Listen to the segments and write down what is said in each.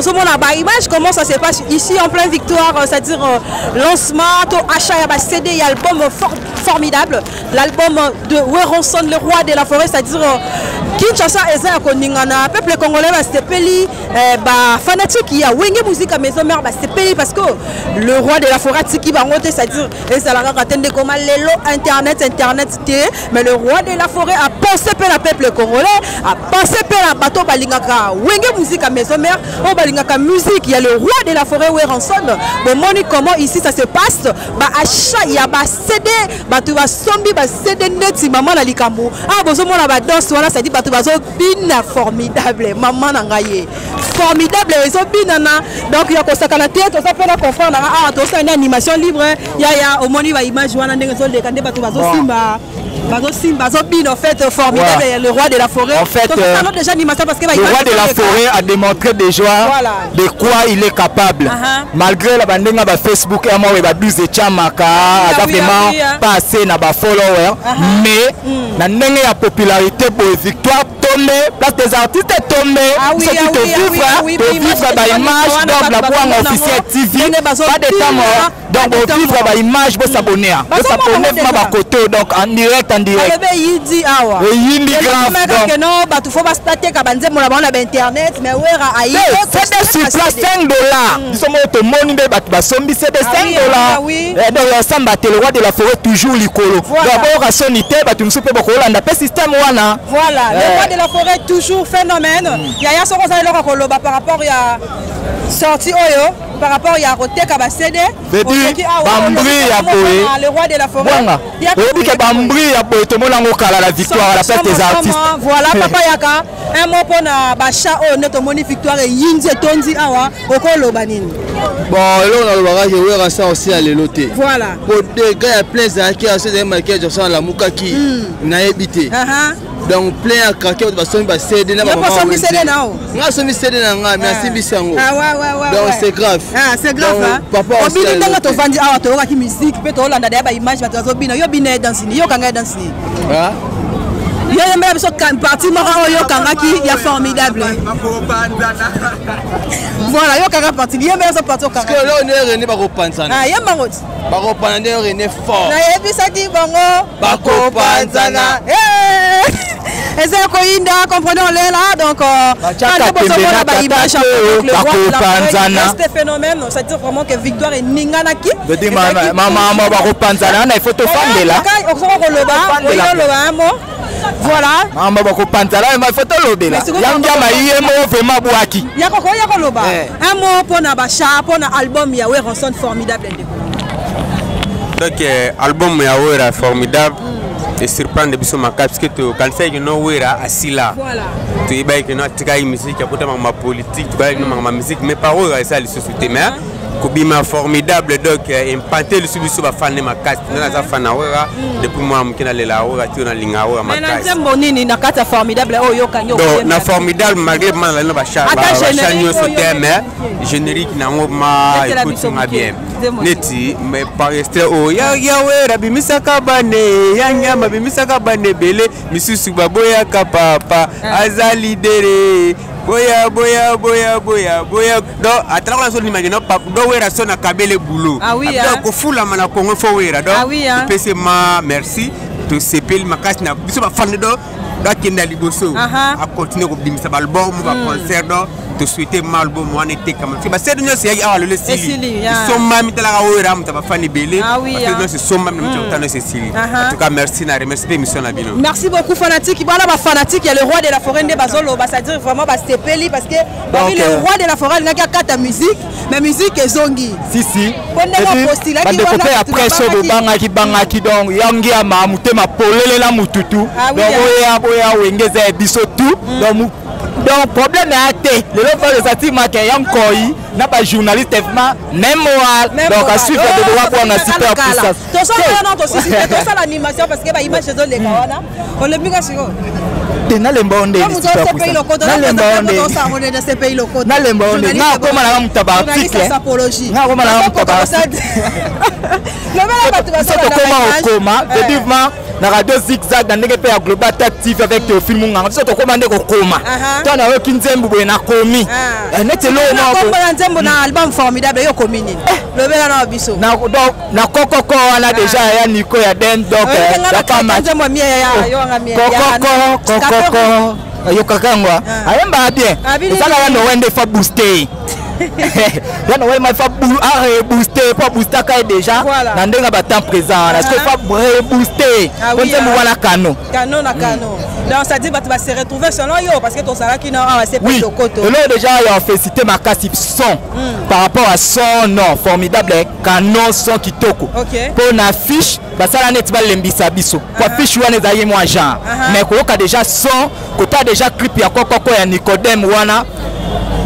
la image, comment ça se passe ici en pleine victoire, c'est-à-dire lancement, achat, il y a CD, il y a album formidable, l'album de Weronson, le roi de la forêt, c'est-à-dire Kinshasa eza koningana peuple congolais va sepeli fanatique il y a wenge musique à maison mère va sepeli parce que le roi de la forêt qui va monter, c'est-à-dire et ça la raconte comme lelo internet mais le roi de la forêt a pensé pour la peuple congolais, a pensé pour la bateau balingaka wenge musique à maison mère on balingaka musique, il y a le roi de la forêt Weronson. Bon moni comment ici ça se passe, achat il y a CD tu vas sombi CD net maman la likambo bozo mona ba danse voilà ça dit bazo bina formidable maman nangaye formidable ils ont binana donc il y a ko sakana tête ça peut la confondre to ça une animation libre ya au moni ba image wana ndenge zo le kande bazo simba bazo bina en fait formidable le roi de la forêt en fait déjà animation parce que le roi de la forêt a démontré déjà de quoi il est capable malgré la bandenga ba Facebook et moi ba 12 chamaka vraiment pas assez na ba followers mais na ndenge ya popularité pour victoire tombé place des artistes est tombé c'est de vivre ba image donc la voix officielle TV pas de temps mort donc pour vivre ba image pour s'abonner ma côté donc en direct yindi awa yindi grave donc non ba tu faut pas stater ka banze mo na internet mais wera ayi c'est sur place $5 nous sommes au monde de ba sombi c'est de $5 donc ensemble le roi de la forêt toujours likolo d'abord à sonité ba tu nous peux ba ko landa pe système wana voilà le roi de la forêt toujours phénomène yaya soko za loko ko loba par rapport ya sorti oyo par rapport ya côté ka ba CD bambri ya boye le roi de la forêt ya que bambri ya boye to mona ngokala la victoire à la fête des artistes voilà papa yaka un mot pour na ba cha o neto moni victoire yinze tondi awa okolo banini bon là on va voir ça aussi à l'éloté voilà pour des gars plein ça qui a ces marqués sur la mukaki na ebité donc plein à craquer de façon ba CD na maman on CD na o nga so mi CD na nga merci bisango ouais donc c'est grave c'est grave papa aussi obini ndanga to vandi awa to ki musique pe to landa da ba image ba to bina yo bina danse ni yo kanga danse ni yo yemba biso kan parti moko yo kanga ki ya formidable voilà yo kanga parti yemba so parti kanga parce que là on est René ba ko panzana yemba ngoti ba ko panzana René fort na yebisa di bongo ba ko panzana eza ko inda comprenons les là donc c'est phénomène c'est-à-dire vraiment que victoire est ningana ki maman ba ko panzana na photo fan de là voilà maman ba ko panzana ma photo lobela yanga maiyemo vraiment boaki yako loba un mot pour na bacha pour na album ya Weronson formidable donc album ya Wera formidable et surprendre biso makap parce que to quand ça you know Wera asila voilà to iba que no tika musique ya kota ma politique to ba ma musique mais pas Wera ça le société mais Kobima formidable donc implanté le subiso ba fan ma carte na za fan Wera depuis moi mukina lela Wera ti na linga Wera ma carte mais na bonini na carte formidable o yo kanyo donc na formidable malgré man la ba cha nyo so mais générique na ngoma écoute ma bien neti mais par rester o ya Wera bimisaka bane ya nyama bimisaka bane bele misusu baboya ka papa azali dere boya donc atala la son imagine pas do Wera son na kabele boulot donc fula mana Congo fo Wera donc pese ma merci to sepel makasi na biso ba fan do kenda liboso a continuer ko bimisa album ba concert do to souhaiter mal album wana était quand même c'est de nous c'est le style son mami tala ka Wera mta ba fan belé parce que c'est son mami mta tano c'est style en tout cas merci na remercier émission na bino merci beaucoup fanatique voilà ba fanatique il y a le roi de la forêt de bazolo ba ça dire vraiment ba sepeli parce que le roi de la forêt n'a qu'à ta musique mais musique ezongi si pendant postila qui va après so de bangaki donc yangi ama mutema polele la mututu donc oya wengeza biso tout donc problème est athée le fait de sortir marqué yankoi n'a pas journaliste même moral donc à suivre de droit pour on a super puissance to ça non to si to ça l'animation parce que ba image zo le kawana on le biga siko na lemba onde na lemba onde na koma na mutaba article na koma na mutaba article le mala batu ba ça koma de vivement na radio zigzag na ndenge pe ya global active avec Théophile Munganga so to commande ko koma to na yo kinzembu boye na komi neti lo na ko na nzembu na album formidable yo komi nini lobela na biso na donc na kokoko wana déjà ya Nico ya Den donc ya pas match nzembu mia ya yo ngami kokoko yo kakangwa ayemba bien osala wana wende fa booster Là, on va booster pour booster quand déjà. Dans des temps présent, est-ce qu'il faut booster? Comme ça, nous voilà canon. Canon na canon. Donc ça dit que tu vas se retrouver selon yo parce que ton salaire qui non, c'est pas de côté. Et là déjà, il a fait citer ma casse son par rapport à son nom formidable canon son kitoko. Pour une affiche, bah ça la net va l'embissa biso. Pour affiche ou on est moi genre. Mais quand déjà son, quand tu as déjà clip ya koko ya Nicodème wana.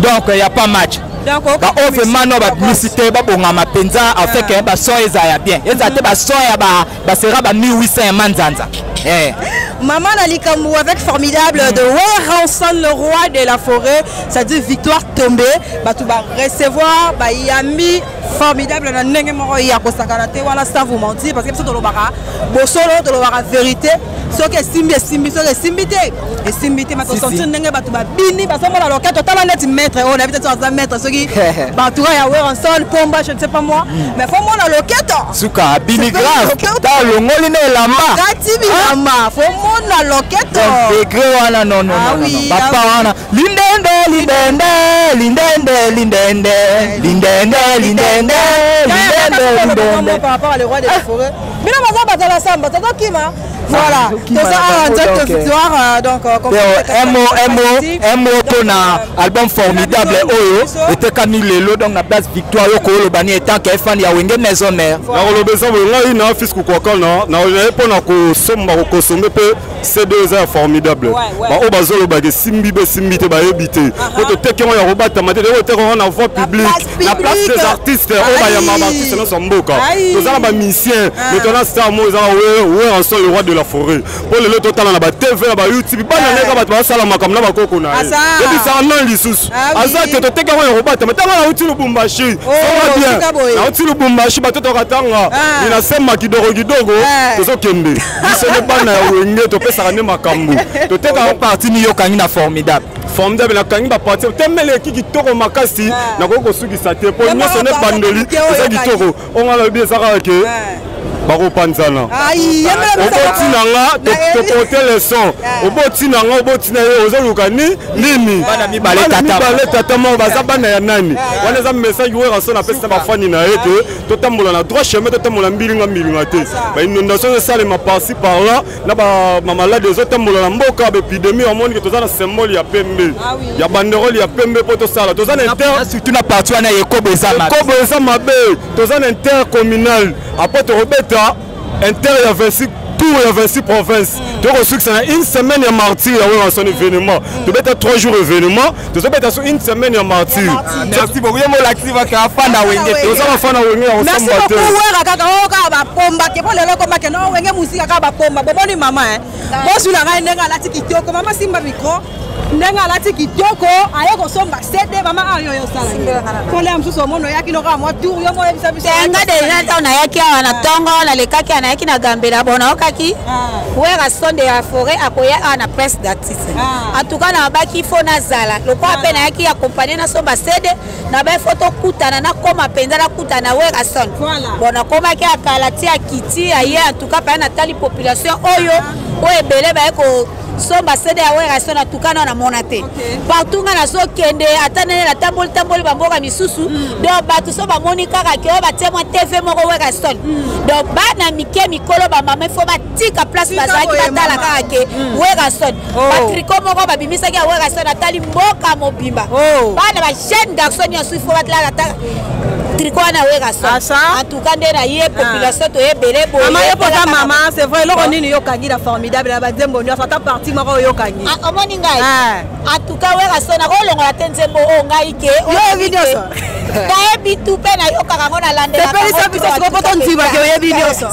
Donc il y a pas match. Ba overman no ba publicité ba bongama penza afin que ba son ezaya bien. Ezate ba son ya ba sera ba 1800 manzanza. Maman Nalikamou avec formidable de Werenson le roi de la forêt, ça dit victoire tombée, bah tu vas recevoir bah yami formidable na ndenge moko ya kosakana te wala sans vous mentir parce que ça to lobaka bosolo to lobaka vérité so que simbi so que simbité et simbité ma to sentir ndenge ba tu ba bini ba so mo la loquette totalement net maître on habite sur un maître so qui bah tu ya Werenson pomba je ne sais pas moi mais faut mo la loquette suka bini grave ta longoli ne lamba gati lamba faut mo la loquette degré wana non papa wana lindende par rapport à le roi de la forêt. Mais non, la samba, voilà, c'est ça en direct de victoire. Donc, un mot pour album formidable Oyo était Camille Lelo donc la place victoire Yoko le bani étant qu'elle fan ya wenge maison mère. Na le besoin on a fils ko kwa na pour na ko somba ko sombe pe c'est deux heures formidable. Ba o bazolo ba de simbi te ba ebité. Ko to teke ya robata mate de te on a voix publique. La place des artistes o ba ya mama artistes na somboka. Tous ça ba musicien, maintenant star mo za ouais en sol le roi de la forêt. Pour le total na ba TV na ba YouTube ba na neka ba sala makamna ba koko na. Et puis ça non lisusu. Asa que to teke ya robata mate na uti Lubumbashi. Ça va bien. Na uti Lubumbashi ba to katanga. Ina sema kidogo tozo kembe. Ce n'est pas na wenge to pesa ne makambu. To teka parti ni yo kangi na formidable. Formidable na kangi ba parti. Temele ki kitoko makasi na koko suki sate po nyoso ne bandoli. Ça kitoko. On a le bien ça que Baro Panzana. Aïe, obotinanga to porter le son. Obotinanga obotina ozolukani nini? Bale tata mo bazabana ya nani? Wana za message wera son apesa ba fani na ete to tambola na droit chemin to tambola mbilinga te. Ba inondation ça les ma par-ci par-là na ba mamala des autres tambola na mboka ba épidémie au monde que toza na symbole ya pembe. Ya banderole ya pembe po to sala. Toza na inter surtout na partout na Yekobo za mabe. Toza na intercommunal. Après to rebeta inter ya 26 tout ya 26 provinces. Tu reçu que c'est une semaine ya martyr ya son événement. Tu beta 3 jours événement, tu beta sur une semaine ya martyr. Merci beaucoup. Yo mo l'active ka fana wenge. Tu ça fana wenge on merci beaucoup wera kaka o ka ba pomba ke pole loko make no wenge musika ka ba pomba. Bomoni mama Bo sula ga ndenga lati kitoko mama simba micro. Ndenga lati kitoko ayo ko somba CD mama ayo yo sala. Kole amsuso mono yaki no ka mo tour yo mo ebisa bisa. Tenga de nata na yaki ana tongo na lekaki ana yaki na gambela bona okaki. Werenson de la forêt akoya ana presse d'artiste. En tout cas na baki fo na zala. Loko apena yaki accompagner na somba CD na ba photo kutana na koma penza na kutana Werenson. Bona koma ki akala ti akiti aye en tout cas pa na tali population oyo o ebele ba ko somba CD ya Werenson en tout cas na monate. Partout na so kende atane na tambol bamboka misusu donc ba tout so ba monika ka ke ba témoin TV moko Werenson. Donc ba na mike mikolo ba mama fo ba tika place bazaki batala ka ke Werenson. Patrick moko ba bimisa ki Werenson atali mboka mobimba. Ba na ba jeune garçon yo fo batala ta tricot na Werenson. En tout cas na ye population to ebele bo. Maman c'est vrai lo nini yo kangi da formidable ba zembo nyo ça ta parti moko yo kangi. Omoni ngai. En tout cas Werenson na ko longola tenzembo o ngai ke yo video so. Kae bitu pe na yo kaka ngona lande. C'est pas ça biso ko poto ntiba ke yo video so.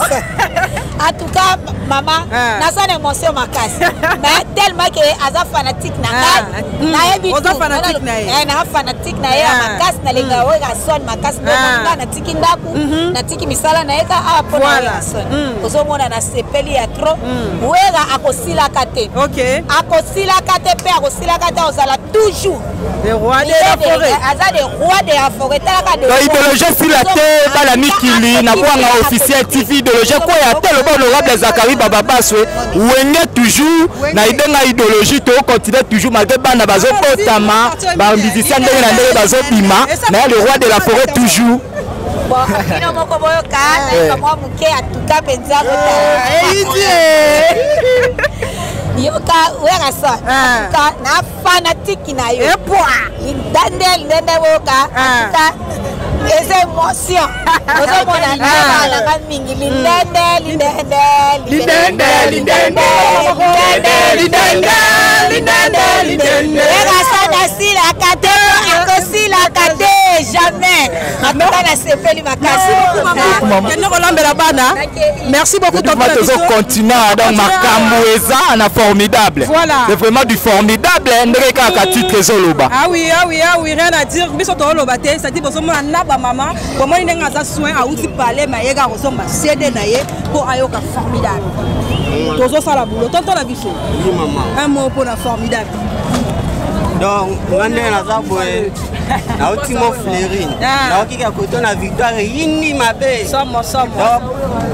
En tout cas, maman, naza une émotion makasi. Mais tellement que aza fanatique na ngai. Na yebi tout. Fanatique na ye. Na fanatique na ye makasi na lenga oyo ga son makasi na na tiki ndaku, na tiki misala na eka a pona ya son. Ozomona na sepeli ya trop. Wera akosila kate. OK. Akosila kate pe akosila kate ozala toujours le roi de la forêt. Aza le roi de la forêt. Idéologie sur la terre, pas la mikili, na bwanga officiel TV idéologie quoi ya tel honorable Zakari Baba Baswe, wenge toujours na idenga idéologie to continue toujours malgré bana bazo potama, ba musicien ndenge na ndenge bazo bima, mais le roi de la forêt toujours. Bon, ino moko boyo kana kama muke atuka penza kota. Yoka wera sa atuka na fanatique na yo. Lindende woka atuka les émotions. Ozomona na ka mingi lindende. Wera sa na sila kate akosila kate jamais. Atuka na sepeli makasi. Merci beaucoup tonton. On continue donc makambo na formidable. Voilà. C'est vraiment du formidable ndeka ka titre zoloba. Ah oui, rien à dire. Biso to loba te, ça dit boso mona na ba maman, comment il nga za soin a outi parler ma yega rosomba CD na ye pour ayoka formidable. Tozo sala boulot, tonton la biso. Oui maman. Un mot pour la formidable. Donc, ngande na za boye. Na otimo fleurine. Na okika koto na victoire yini mabe. Somo. Donc,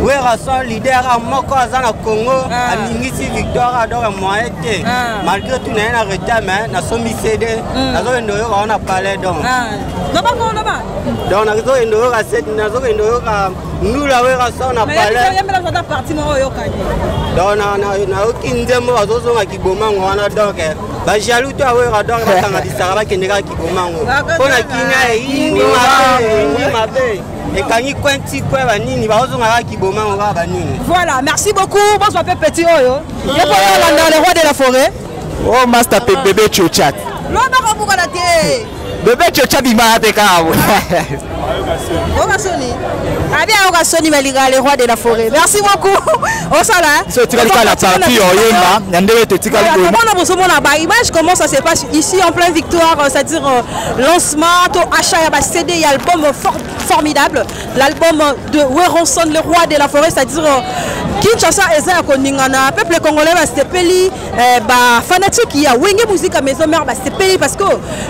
wera son leader a moko aza na Congo, alingisi victoire adore moyete. Malgré tout na retard mais na somi CD, na zo endo yo na parler donc. Donc na zo endo yo ka set, na zo endo yo ka nula wera son na parler. Mais yemela za parti mo yo kani. Donc na okindemo azozo nga kiboma ngwana donc. Ba jaloux to wera donc batanga disara kendeka kiboma ngo. Pona kinya yini mabe. Et quand il quanti quoi banini bazonga kiboma ngo banini. Voilà, merci beaucoup. Bonsoir petit oyo. Et pour le roi de la forêt. Oh master bébé Chochat. Lo ba ko la té. Bébé Chochat bima te ka. Okasoni. Abi okasoni maliga le roi de la forêt. Merci beaucoup. On sala. So tu vas la partie oyemba, ndenge te tikali ko. Comment on a image comment ça se passe ici en pleine victoire, c'est-à-dire lancement to achat ya ba CD et album formidable, l'album de Weronson le roi de la forêt, c'est-à-dire Kinshasa eza koningana peuple congolais ba sepeli ba fanatique ya wenge musique à maison mère ba sepeli parce que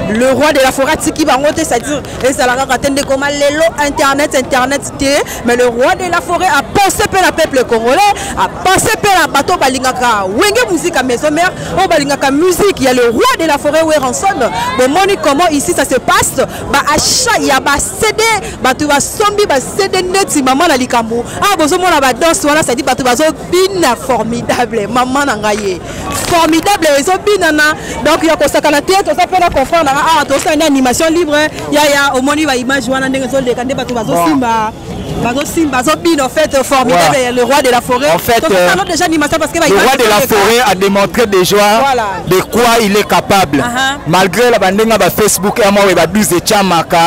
le roi de la forêt tiki bango te, c'est-à-dire ezalaka katende comme lelo internet té, mais le roi de la forêt a pensé pour le peuple congolais, a pensé pour la bateau balingaka wenge musique à maison mère, on balingaka musique, il y a le roi de la forêt Weronson. Bon moni comment ici ça se passe, ba achat ya ba CD, ba tu ba sombi ba CD neti maman na likambo. Ah bozo mona ba danse wana ça dit ba tu ba zo bina formidable maman na ngaye. Formidable ils ont binana. Donc il y a ko sakana tête, ça peut la confondre ah to ça une animation libre, ya au moni ba image wana ndenge zo lekande ba tu ba zo simba. En fait, formidable, le roi de la forêt. En fait, déjà animation parce que le roi de la forêt a démontré déjà de quoi il est capable. Malgré la bande ba Facebook et moi ba 12 chamaka,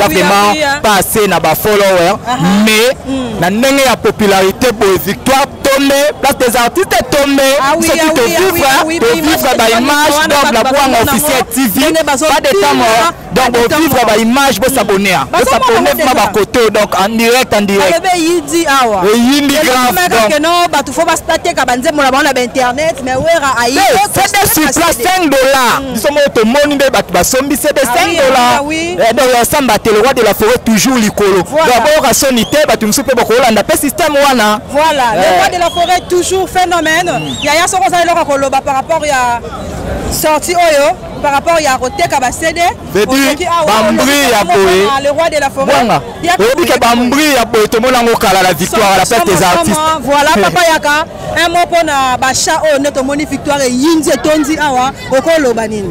a vraiment passé na ba follower, mais na ndenge ya popularité pour victoire tombé, place des artistes tombé, ce qui te vivre ba image donc la boîte officielle TV, pas de temps mort. Donc pour vivre ba image, vous s'abonner. Vous s'abonner ma côté donc en direct. Oui, grave. Non, bah tu faut pas stater quand banze mon abonnement internet, mais ouais aïe. C'est sur place $5. Nous sommes au monde de bat sombi c'est de $5. Oui. Donc ensemble le roi de la forêt toujours l'icolo. D'abord à sonité bah tu me soupe beaucoup là, on a système wana. Voilà, le roi de la forêt toujours phénomène. Il y a ça qu'on ça le koloba par rapport à sorti oyo. Par rapport à Roteka Basede, le roi de la forêt. Il y a la victoire à la fête des artistes. Voilà, Papa Yaka, un mot pour la Bacha, notre moni victoire et Yinze Tondi Awa, au Kolo Banine.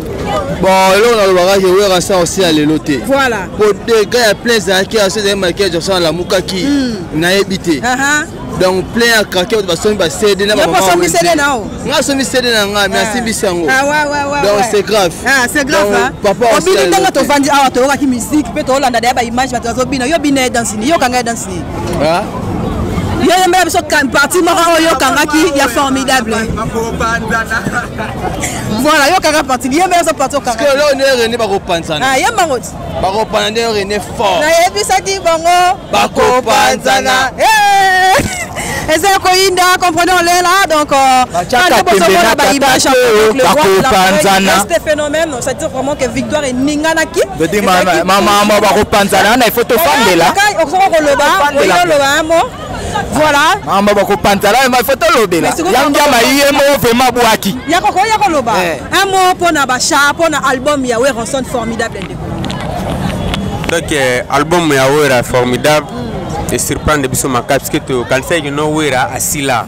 Bon, là on a le barrage, on va ça aussi à l'éloté. Voilà. Pour des gars, il y a plein d'artistes, il y a des gens qui ont la Moukaki, n'a habité. Donc plein à craquer, on va sonner ba CD na ba. Pas sonner CD na o. Nga sonner CD na nga, mais assez bisango. Ah ouais. Donc c'est grave. Ah c'est grave hein. Papa aussi. Obini ndanga to vandi awa to ka musique, pe to landa da ba image ba to zo bina yo bina danse ni yo kanga danse ni. Ah. Il y a une partie qui est formidable. Voilà, il y a une partie. Il y a une partie. Parce que là, on est René Baropanzana. Ah, il y a une partie. Baropanzana, René fort. Il y a une Baropanzana. Et c'est Koinda, comprenons-les là. Donc, ce phénomène, c'est-à-dire vraiment que Victoire est Ninganaki. Maman, Baropanzana, il faut te faire là. Voilà. Maman, Baropanzana, il faut te lever là. Un mot pour Nabacha, pour un album Yahweh Ranson formidable. Donc, album Yahweh est formidable. Et surprendre de ma parce que quand c'est que nous wera assis là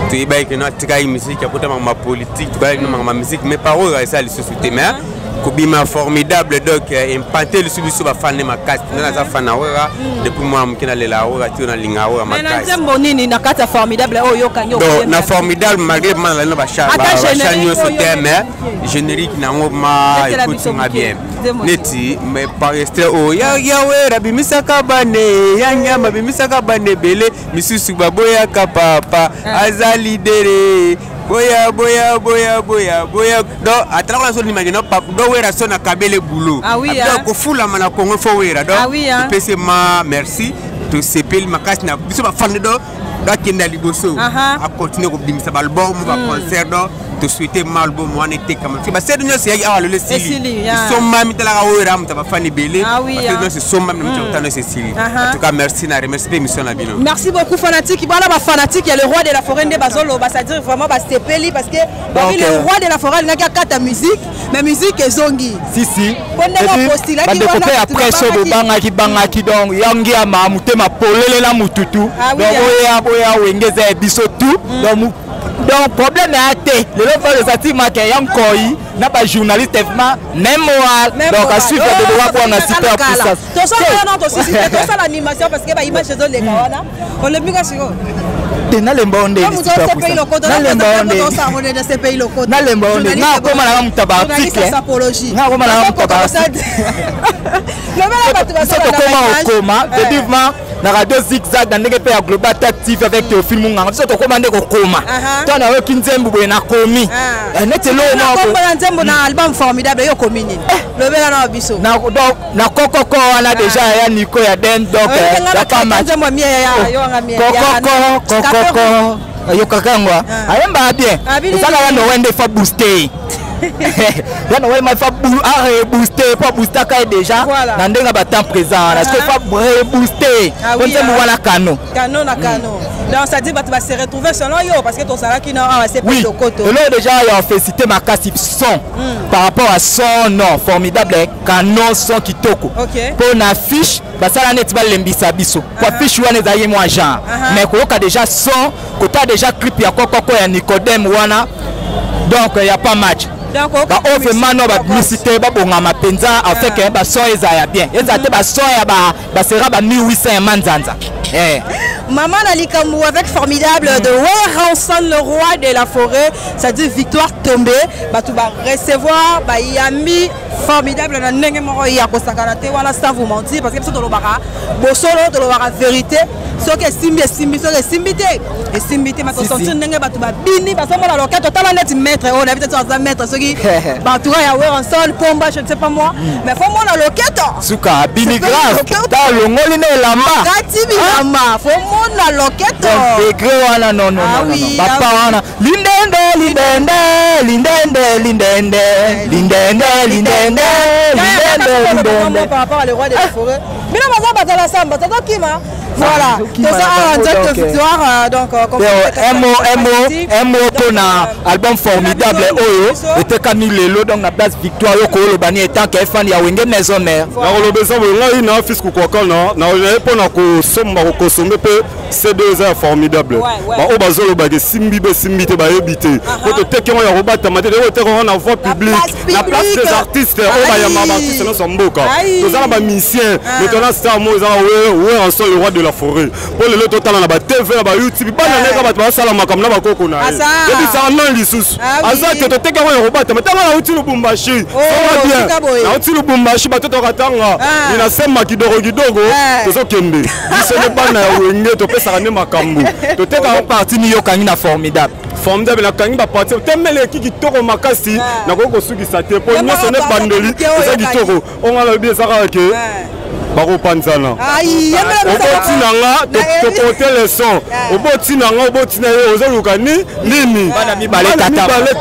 tu es que nous tika musique à côté ma politique tu vois ma musique mes paroles ça les sociétés mais Kobima formidable donc implanté le subi sur fan ma casse na za fan wera depuis moi mkina lela wera tu na linga wera ma casse mais nzembo nini na kata formidable oh yo kanyo na formidable malgré man la ba cha chanyo so thème générique na ngoma écoute ma bien neti mais par rester oh ya wera bimisaka bane ya nyama bimisaka bane bele misusu baboya ka papa azali dere boya donc à travers la zone imagine pas do wera so na kabele boulot donc ko fula mana kongo fo wera donc pese ma merci to sepel makasi na biso ba fan do kenda liboso a continuer ko bimisa album ba concert do to souhaiter album wana était quand même ba c'est nous c'est ah le style so mami tala wera mta ba fan belé parce que c'est so mami mta tano c'est style en tout cas merci na remercier l'émission na bino merci beaucoup fanatique voilà ba fanatique il y a le roi de la forêt de bazolo ba ça dire vraiment ba sepeli parce que le roi de la forêt il n'a qu'à ta musique mais musique est zongi si on postile qui voilà après so bangaki donc yangi ama mutema polele la mututu donc boya wengeza biso tout donc problème est athée le lot de satima qui est encore n'a pas journaliste même moi donc à suivre de droit pour un super puissance tout ça non tout ça l'animation parce que ba image de les kawana on le miga siko na lembonde na lembonde na koma na mutaba article na koma na mutaba article koma vivement na radio zigzag na ndenge pe ya global active avec Théophile Munganga so to commande ko koma to na yoki nzembu bwe na komi nete lo na ko na nzembu na album formidable yo komini le bela na biso na donc na kokoko wana déjà ya Nico ya den donc ya kama nzembu mia ya yo nga mia kokoko yo kakangwa ayemba bien sala wana wende fa booster là nous allons faire booster pour booster quand déjà dans des temps présent parce que faut booster on sait voilà canon donc ça dit bah tu vas se retrouver selon yo parce que ton salaire qui non c'est pas le côté là déjà il a fait citer ma casse son par rapport à son non formidable canon son kitoko pour une affiche bah ça la net va lembisa biso pour affiche wana ezali moi genre mais ko déjà son côté déjà clip ya kokoko ya Nicodème wana donc il y a pas match ba overman no ba publicité ba bonga mapenza afin que ba son ezaya bien ezate ba son ya ba sera ba 1800 manzanza Maman Nalikamou avec formidable de Ranson le roi de la forêt, ça dit victoire tombée, bah tu vas recevoir bah yami formidable na ndenge moko ya kosakana te wala sans vous mentir parce que ça tolobaka bosolo tolobaka vérité ce que simbi ce que simbité et simbité ma sentir ndenge ba tu ba bini ba so mona loketo tala net maître on habite sur un maître ce qui bah tu ya Ranson pomba je ne sais pas moi mais faut mona loketo suka bini grave ta longoli ne lamba kati bilama faut mona loketo degré wana non papa wana lindende par rapport à le roi des forêts. Mais là, on va battre la samba. T'as qui ma? Voilà. Tout ça en direct de victoire. Donc, un mot pour un album formidable. Oyo. Était Camille Lelo donc la place victoire. Yoko le bani étant qu'elle fan ya wenge maison mère. Na le besoin là il a fils ko kwa na na pour na ko somba ko consommer peu c'est deux heures formidables. Ba o bazolo ba ke simbi te ba ebité. Ko te tekemo ya robata mate de te ko na voix publique. La place des artistes o ba ya mama artistes no somboka. Tous ça ba musicien, maintenant star mo za ouais Ranson le roi de la forêt. Pour le total na ba TV ba YouTube ba na neka ba sala makam na ba koko na. Et puis ça non lisusu. Aza que te tekemo ya robata mate ba uti Lubumbashi. Ça va bien. Na uti Lubumbashi ba to katanga. Ina sema kidogo to so kende. Biso ne ba na wenge to pesaka nde makambo toteka parti ni yokangi na formidable formidable nakangi baparti temeleki kitoko makasi nakoki kosukisa te mpo nyonso nde bandeli eza kitoko onga nalobi ezaka ke bakopanzana obotina nga topote leson obotina nga obotina ye ozoluka nini mibale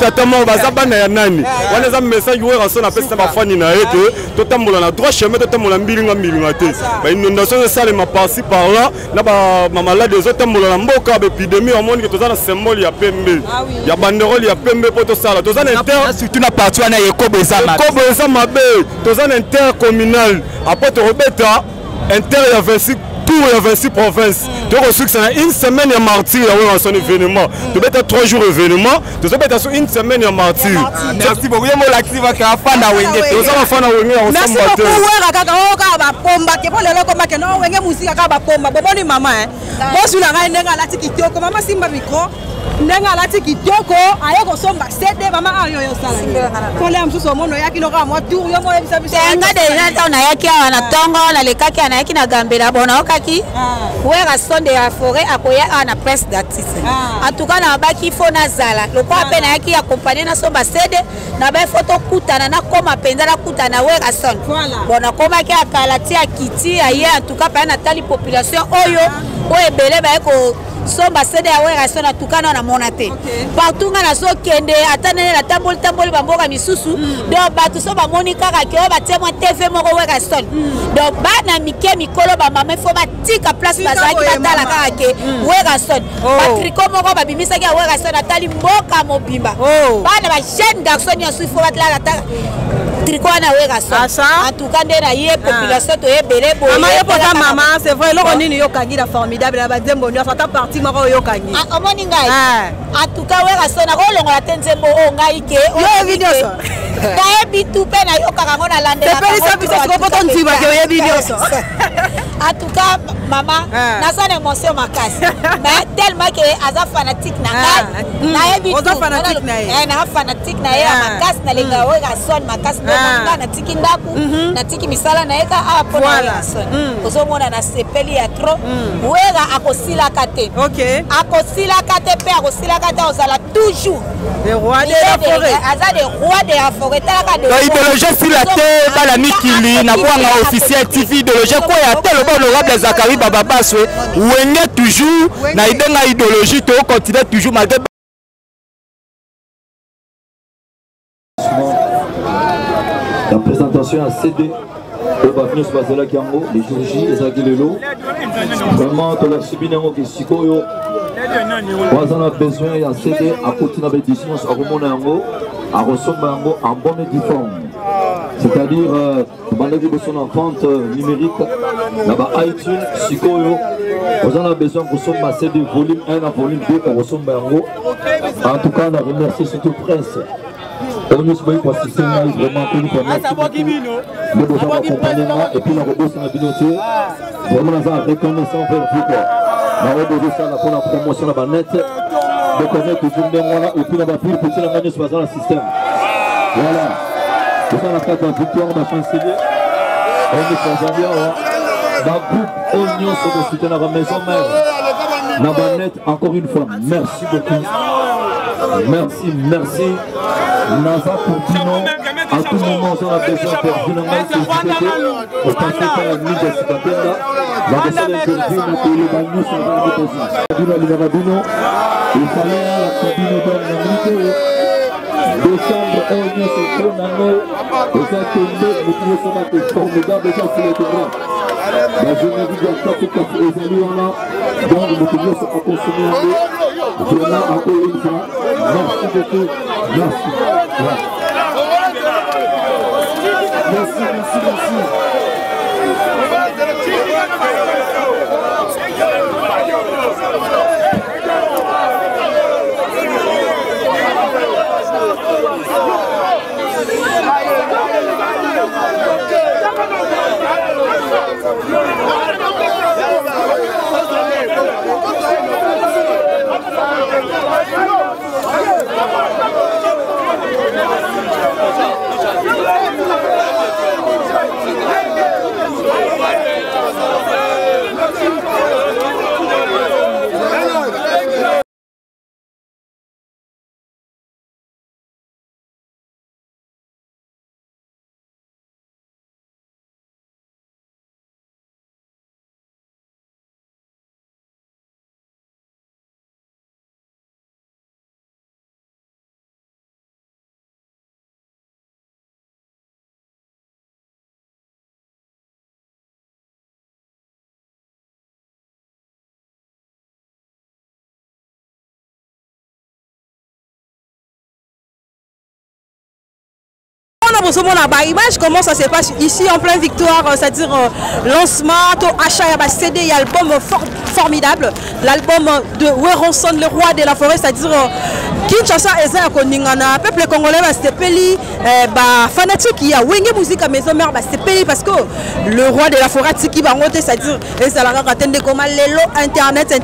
tata moko baza bana ya nani wana eza message weraso napesisa bafani na ye ke totambola na droit chemin totambola mbilinga te bainondation esalema parci par là na bamalade ezotambola na mboka baépidémie omoni ke toza na symbole ya pembe ya banderole ya pembe mpo tosala toza na surtout na parti wana ekobo eza mabe toza na intercommunal apres torobeta inter ya 26 tour ya 26 province tokosukisa na une semaine ya martyr ya oyo son événement tobeta 3 jours événement tozobeta so une semaine ya martyr merci beaucoup ye molakisi baka afanda wenge toza bafanda wenge ya merci beaucoup wera kaka oka bapomba ke po lelo komba ke no wenge musika kaka bapomba bomoni mama bozula ngai ndenge alati kitoko mama simba micro ndenge alati kitoko aye kosomba CD mama ayo yosala kole ya msusu omono yaki noka mwa tour yo moye bisa bisa tenga deja ta na yaki awa na tongo na lekaki na yaki na gambela bona okaki wera sonde ya forêt akoya na presse d'artiste en tout cas na baki fo na zala lokwa pe na yaki accompagner na somba CD na ba photo kutana na koma penza na kutana wera son bona koma ki akalati akiti aye en tout cas pa na tali population oyo ebele ba ko somba CD ya wera son atukana na monate partout nga na so kende atane la tamboli bamboka misusu donc batu so ba monika ka ke ba témoin TV moko wera son donc ba na mike mikolo ba mama fo ba tika place bazaki batala ka ke wera son patriko moko ba bimisa ke wera son atali mboka mobimba ba na ba jeune garçon ya suifo batala ta triko na wera son en tout cas ndena ye population to ebele bo mama c'est vrai loko nini yo kangi la formidable na ba zembo nyo fata parti moko yo kangi omoni ngai en tout cas wera son ko longola tenzembo o ngai ke yo video so kayebi tu pe na yo kaka ngona landela c'est pas ça biso ko poto ntiba ke yo video so en tout cas maman na sa émotion makasi mais tellement que aza fanatique na ngai nayebi tu na fanatique na ye makasi na lenga wera son makasi nga na tiki ndaku na tiki misala na eka apo na wera son ozomona na sepeli ya trop wera akosilaka te akosilaka te pe akosilaka te ozala toujours le roi de la forêt aza le roi de la forêt talaka de idéologie sila te bala mikili na bwanga officiel TV idéologie kwa ya tel honorable Zakari Baba Baswe wenge toujours na idenga idéologie to continuer toujours malgré la présentation à CD au Bafnus Bazela Kiango, les jours J, les Aguilelo. Vraiment, tu as subi un peu de Sikoyo. On a besoin de CD à continuer avec des signes à remonter à ressembler en bonne et due forme. C'est-à-dire, tu besoin en vente numérique, là-bas iTunes, Sikoyo. On a besoin de ressembler à CD volume 1 à volume 2 pour ressembler en tout cas, on a remercié surtout presse. On nous souhaite pour assister vraiment connu pour nous besoin d'accompagnement et puis la robot sur la communauté vraiment nous avons reconnaissance vers vous quoi. On a besoin de ça pour la promotion de la net de connaître toujours bien voilà et puis on va plus petit la manière sur le système. Voilà. C'est ça la carte de victoire on a chancelier. On est très bien dans groupe Oignon sur le soutien de la maison mère. La net encore une fois merci beaucoup. Merci. Naza continue à tout moment on a besoin de faire une main au passé par la mise de Sikapenda la personne interview pour le bagnou sur la position il fallait la cabine de la décembre on est sur le nano aux ateliers nous sommes à des formidables gens sur les terrains la journée du gâteau tout à fait les élus on a donc nous pouvons se consommer en eau vraiment encore une fois merci beaucoup merci. Merci. Image, comment ça se passe ici en pleine victoire, c'est-à-dire lancement, achat et CD et album formidable, l'album de Weronson, le roi de la forêt, c'est-à-dire Kinshasa et Koningana, peuple congolais va se peli, fanatique qui a wenge musique à maison mère va se peli parce que le roi de la forêt qui va monter, c'est-à-dire et ça la raconte comme l'élo internet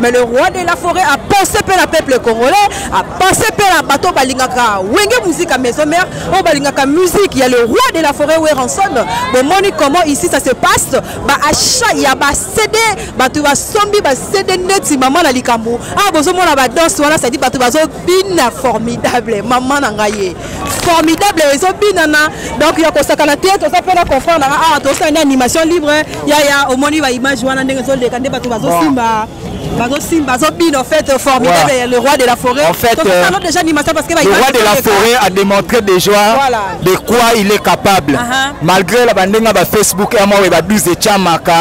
mais le roi de la forêt a pensé pour le peuple congolais, a pensé pour la bateau balingaka wenge musique à maison mère. Oh, balingaka musique, il y a le roi de la forêt Weronson. Bon, moni comment ici ça se passe? Bah achat, il y a CD, bah tu vas zombie, bah CD net si maman la likambo. Ah, bon, mon la danse, voilà, ça dit bah tu vas bin formidable, maman nangaye. Formidable, ils ont binana. Donc il y a quoi ça qu'à la tête, ça peut la confondre. Ah, tout ça une animation libre. Il y a au moni va image, voilà, n'engue les candidats, bah tu vas simba. En fait, formidable, le roi de la forêt. En fait, déjà parce que le roi de la forêt a démontré déjà de quoi il est capable. Malgré la bandinga ba Facebook et moi ba 12 chamaka,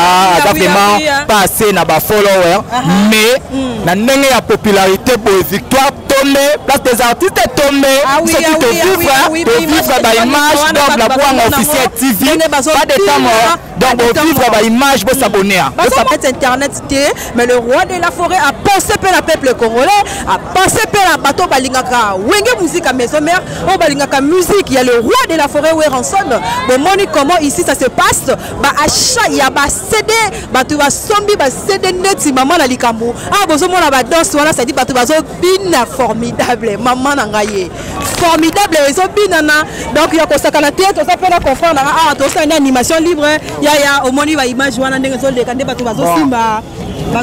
vraiment pas assez na ba followers, mais na ndenge ya popularité pour victoire tombé, place des artistes tombé, c'est qui te vivre ba image donc la voix officielle TV, pas de temps mort. Donc pour vivre ba image pour s'abonner. Internet mais le roi de la forêt a pensé pour le peuple congolais, a pensé pour la bateau balingaka wenge musique à maison mère, oh balingaka musique, il y a le roi de la forêt Weronson. Bon moni comment ici ça se passe? Bah achat il y a ba CD, bah tu vas zombie ba CD net si maman la likambo. Ah bon mon la danse voilà ça dit bah tu vas bin formidable, maman nangaye. Formidable ils ont binana. Donc il y a quoi ça qu'à la tête, ça peut la confondre. Ah tout ça une animation libre. Il y a au moni va image wana ndenge zo le kande bah tu vas simba. En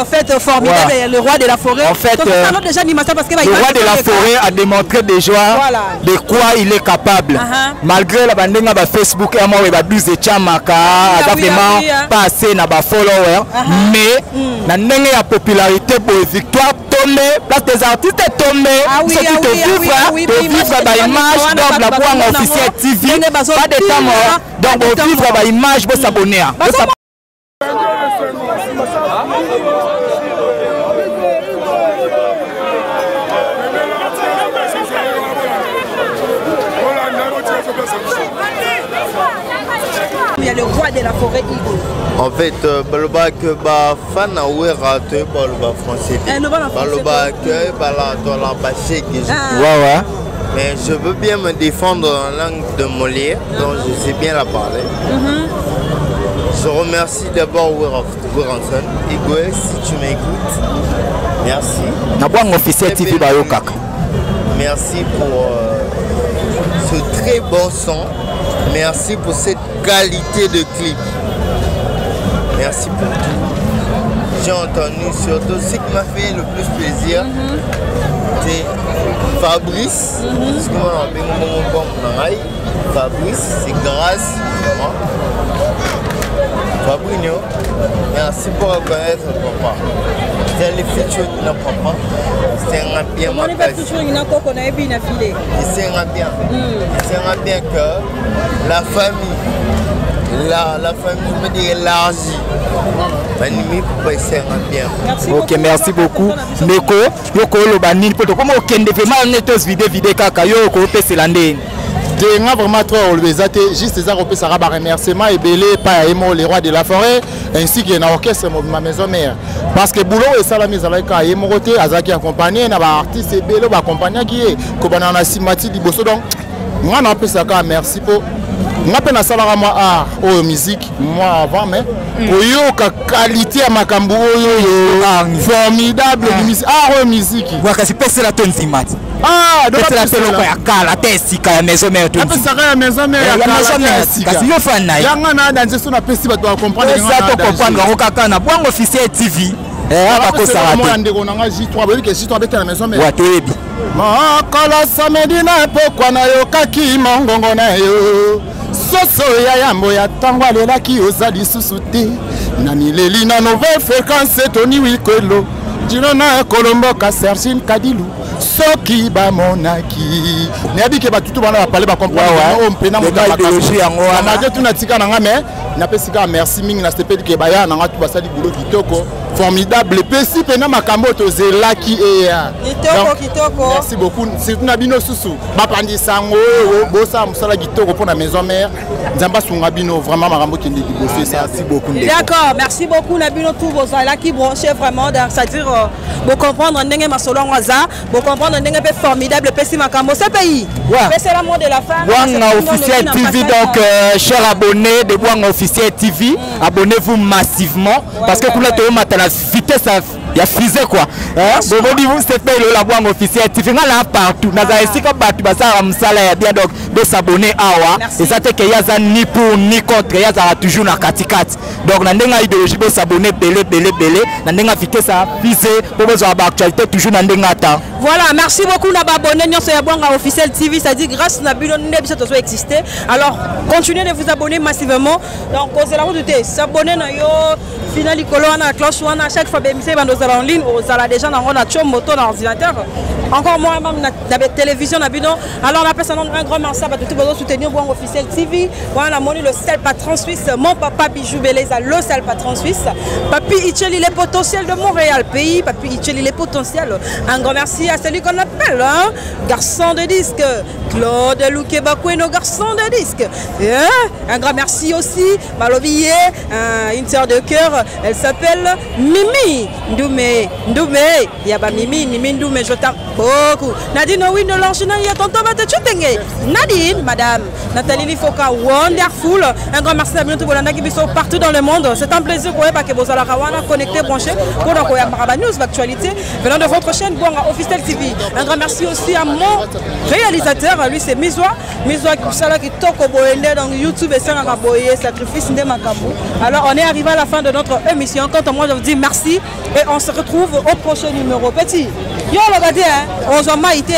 fait, formidable, le roi de la forêt. En fait, déjà parce que le roi de la forêt a démontré déjà de quoi il est capable. Malgré la bandinga ba Facebook et moi ba 12 chamaka, vraiment pas assez na ba followers, mais na ndenge ya popularité pour victoire tombé, place des artistes tombé, c'est qui te vivre ba image donc la voix officielle TV, pas de temps mort. Donc pour vivre ba image pour s'abonner. Il y a le roi de la forêt Igo. En fait, baloba que ba fan a ouera te baloba français. Baloba que bala dola ba chèque. Ouais. Mais je veux bien me défendre en langue de Molière, donc je sais bien la parler. Je remercie d'abord Weronson. Igwe, si tu m'écoutes, merci. Merci pour ce très bon son. Merci pour cette qualité de clip. Merci pour tout. J'ai entendu surtout ce qui m'a fait le plus plaisir. C'est Fabrice. Fabrice, c'est grâce à moi. Fabrino, merci pour reconnaître papa. C'est le futur de notre papa. C'est un bien ma c'est un bien que la famille, la famille me dit élargie. Ok, merci beaucoup. Neko, yoko lo banil poto comme aucun de vraiment netos vidéo kaka yoko pese landé. Nga vraiment trop relevésate juste ça repé ça va remerciement et belé pas Emo les rois de la forêt ainsi que na orchestre ma maison mère parce que boulot et ça la mise à la ka Emo côté azaki accompagné na ba artiste et belé ba accompagner qui ko banana simati liboso donc nga na pesa ka merci pour nga pe na sala moi art ou musique moi avant mais oyo ka qualité à makambo oyo formidable musique art musique wakasi pesa la tonzi mati. Ah, donc la télé ya kala tesika ya maison mère tout. Ça ya maison mère ya kala tesika. Kasi yo fan na. Yanga na dans ce na pesi ba doit comprendre ça to comprendre ko kaka na bwango officiel TV. Ba ko sara. Moi ndeko na J3 ba que J3 beta na maison mère. Wa toyebi. Ma kala samedi na pokwa na yo kaki mongongo na yo. Soso ya yambo ya tangwa lela ki ozali susuti. Na mileli na nouvelle fréquence Tony Wikolo. Jirona Colombo ka Sergine Kadilou. Soki ba monaki nebi ke batutu bana parler ba comprendre on pena mo idéologie yango wana je tuna tika nanga mais napesika merci mingi na sepedi ke baya nanga tu basali boulot kitoko formidable pesi pena makambo tozelaki eya kitoko merci beaucoup surtout na bino susu bapandisa ngo bosa musala kitoko pour la maison mère nzamba sunga bino vraiment makambo kende bosser ça merci beaucoup d'accord merci beaucoup na bino tout vos là qui branché vraiment c'est-à-dire pour comprendre ndenge masolo ngwaza pour comprendre ndenge pe formidable pesi makambo ce pays c'est l'amour de la femme Bwanga officiel TV donc chers abonnés de Bwanga officiel TV abonnez-vous massivement parce que pour la matala vitesse ya frisé quoi bon dit vous c'est fait la Bwanga officiel TV ngala partout naza esika batu basara msala ya bien donc de s'abonner awa et ça te que yaza ni pour ni contre yaza toujours na katikati donc na ndenga idéologie de s'abonner belé na ndenga vitesse ya frisé pour besoin actualité toujours na ndenga ta voilà merci beaucoup na abonné nyonso ya Bwanga officiel TV ça dit grâce na bino nebiso to exister alors continuez de vous abonner massivement donc posez la route de s'abonner na yo final icolo na cloche wana chaque fois bémisé bando za en ligne aux ala déjà na ngona chom moto na ordinateur encore moi même na télévision na bino alors on appelle ça un grand merci à tout besoin soutenir Bwanga officiel TV voilà moni le seul patron suisse mon papa Bijou Beleza le seul patron suisse Papi Itcheli les potentiels de Montréal pays Papi Itcheli les potentiels un grand merci à celui qu'on appelle garçon de disque Claude Louké Bakweno garçon de disque un grand merci aussi Malobier une sœur de cœur elle s'appelle Mimi Ndoumé Yaba Mimi Ndoumé je t'aime beaucoup Nadine Owino Lanchina ya tonton va te chutenge Nadine madame Nathalie Lifoka wonderful un grand merci à Binoto Bolandaki Biso partout dans le monde c'est un plaisir pour que vous allez connecter branché pour donc Maraba News l'actualité venant de votre chaîne Bwanga officiel TV un grand merci aussi à mon réalisateur lui c'est Mizwa qui toko boende dans YouTube et ça na boye sacrifice de makambo alors on est arrivé à la fin de notre émission quant à moi je vous dis merci et on se retrouve au prochain numéro petit yo regardez on s'en maïté